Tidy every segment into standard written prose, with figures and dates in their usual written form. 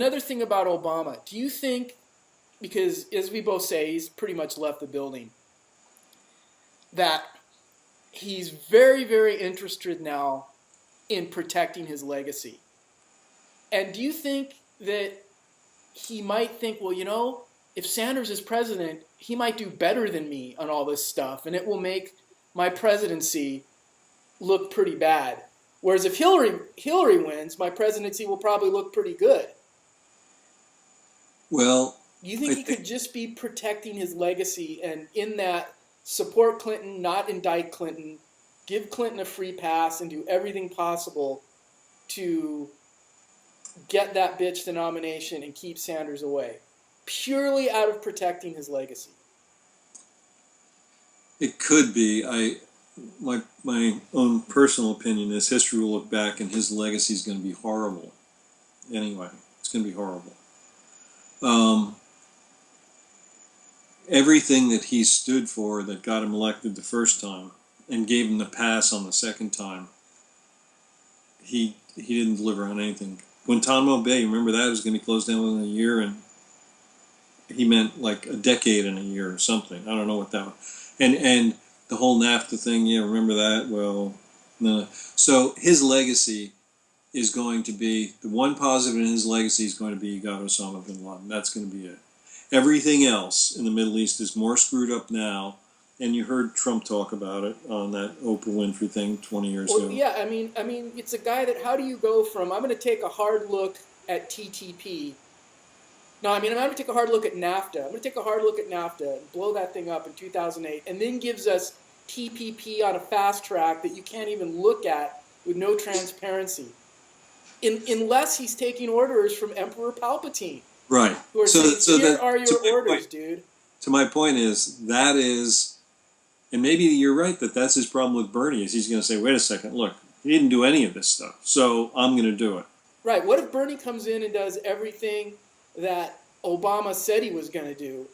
another thing about Obama, do you think, because as we both say, he's pretty much left the building, that he's very, very interested now in protecting his legacy? And do you think that he might think, well, if Sanders is president, he might do better than me on all this stuff, and it will make my presidency look pretty bad. Whereas if Hillary wins, my presidency will probably look pretty good. Well, do you think he could just be protecting his legacy and in that support Clinton, not indict Clinton, give Clinton a free pass and do everything possible to get that bitch the nomination and keep Sanders away, purely out of protecting his legacy? It could be. My own personal opinion is history will look back and his legacy is going to be horrible. Anyway, it's going to be horrible. Everything that he stood for that got him elected the first time and gave him the pass on the second time, he didn't deliver on anything. Guantanamo Bay, remember that was going to be closed down within a year, and he meant like a decade and a year or something. I don't know what that was. And the whole NAFTA thing, yeah, remember that? Well, no. So his legacy is going to be, the one positive in his legacy is going to be he got Osama bin Laden. That's going to be it. Everything else in the Middle East is more screwed up now, and you heard Trump talk about it on that Oprah Winfrey thing 20 years ago. Yeah, I mean, it's a guy that, how do you go from, I'm going to take a hard look at TTP. No, I'm going to take a hard look at NAFTA. I'm going to take a hard look at NAFTA and blow that thing up in 2008, and then gives us TPP on a fast track that you can't even look at with no transparency. Unless he's taking orders from Emperor Palpatine. Right. Who are saying, here are your orders, dude. So my point is, that is, and maybe you're right that that's his problem with Bernie, is he's going to say, wait a second, look, he didn't do any of this stuff, so I'm going to do it. Right. What if Bernie comes in and does everything that Obama said he was going to do?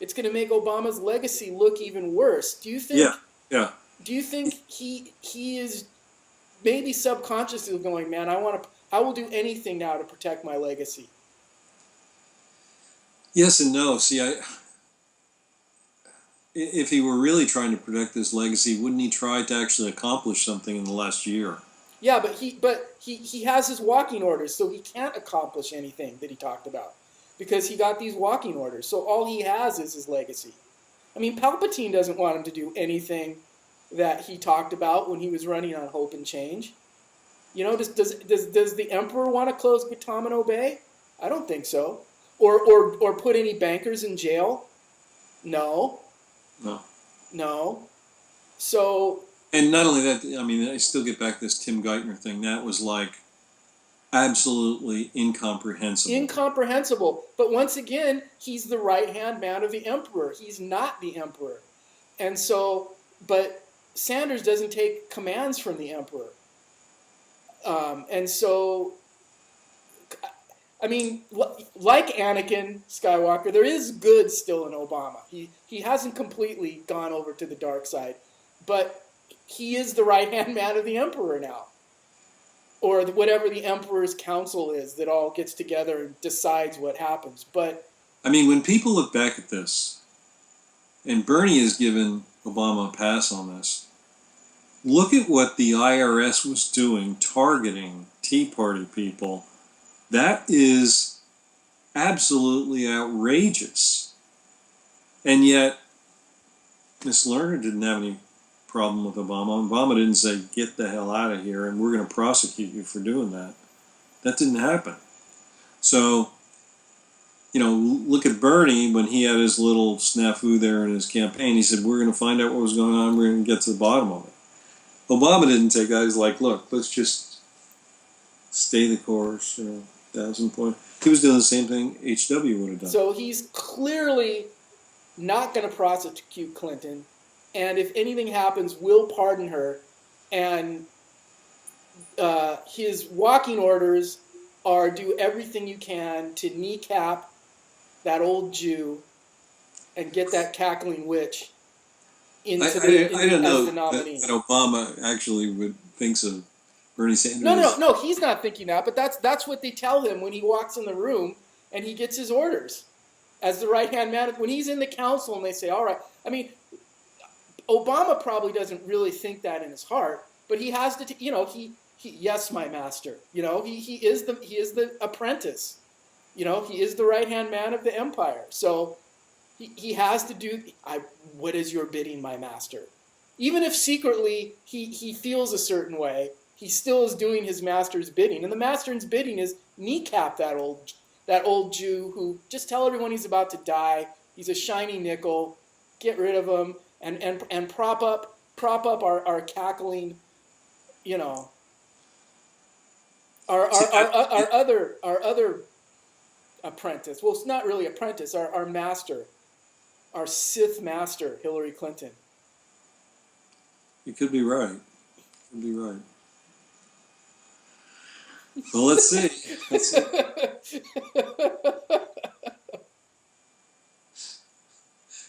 It's going to make Obama's legacy look even worse. Do you think? Yeah. Do you think he is maybe subconsciously going, man, I will do anything now to protect my legacy? Yes and no. See, if he were really trying to protect his legacy, wouldn't he try to actually accomplish something in the last year? Yeah, but he has his walking orders, so he can't accomplish anything that he talked about because he got these walking orders. So all he has is his legacy. I mean, Palpatine doesn't want him to do anything that he talked about when he was running on Hope and Change. Does the Emperor want to close Guantanamo Bay? I don't think so. Or put any bankers in jail? No. So. And not only that, I mean, I still get back to this Tim Geithner thing. That was like absolutely incomprehensible. But once again, he's the right-hand man of the Emperor. He's not the Emperor. And so, but Sanders doesn't take commands from the Emperor. And so, I mean, like Anakin Skywalker, there is good still in Obama. He hasn't completely gone over to the dark side, but he is the right-hand man of the Emperor now. Or whatever the Emperor's council is that all gets together and decides what happens. But I mean, when people look back at this, and Bernie has given Obama a pass on this, look at what the IRS was doing, targeting Tea Party people. That is absolutely outrageous. And yet, Miss Lerner didn't have any problem with Obama. Obama didn't say, get the hell out of here and we're going to prosecute you for doing that. That didn't happen. So, look at Bernie when he had his little snafu there in his campaign. He said, we're going to find out what was going on. We're going to get to the bottom of it. Obama didn't take that. He's like, look, let's just stay the course, 1,000 points. He was doing the same thing HW would have done. So he's clearly not going to prosecute Clinton. And if anything happens, will pardon her. And his walking orders are do everything you can to kneecap that old Jew and get that cackling witch into the nominee. That Obama actually thinks of Bernie Sanders. No. He's not thinking that, but that's what they tell him when he walks in the room and he gets his orders as the right hand man. When he's in the council and they say, "All right," I mean, Obama probably doesn't really think that in his heart, but he has to. He yes, my master. He is the apprentice. He is the right hand man of the empire. So he has to do. What is your bidding, my master? Even if secretly he feels a certain way, he still is doing his master's bidding. And the master's bidding is kneecap that old Jew who just tell everyone he's about to die. He's a shiny nickel. Get rid of him and prop up our cackling, our other apprentice. Well, it's not really apprentice. Our master, our Sith master, Hillary Clinton. You could be right. Well, let's see.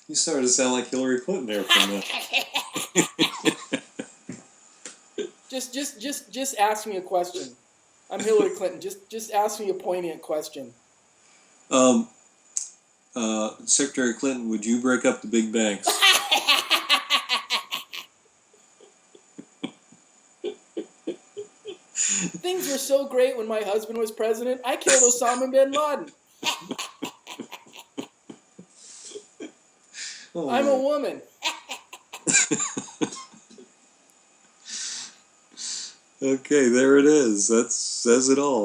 You started to sound like Hillary Clinton there for a minute. Just ask me a question. I'm Hillary Clinton. Just ask me a poignant question. Secretary Clinton, would you break up the big banks? Things were so great when my husband was president. I killed Osama bin Laden. Oh, I'm a woman. Okay, there it is. That says it all.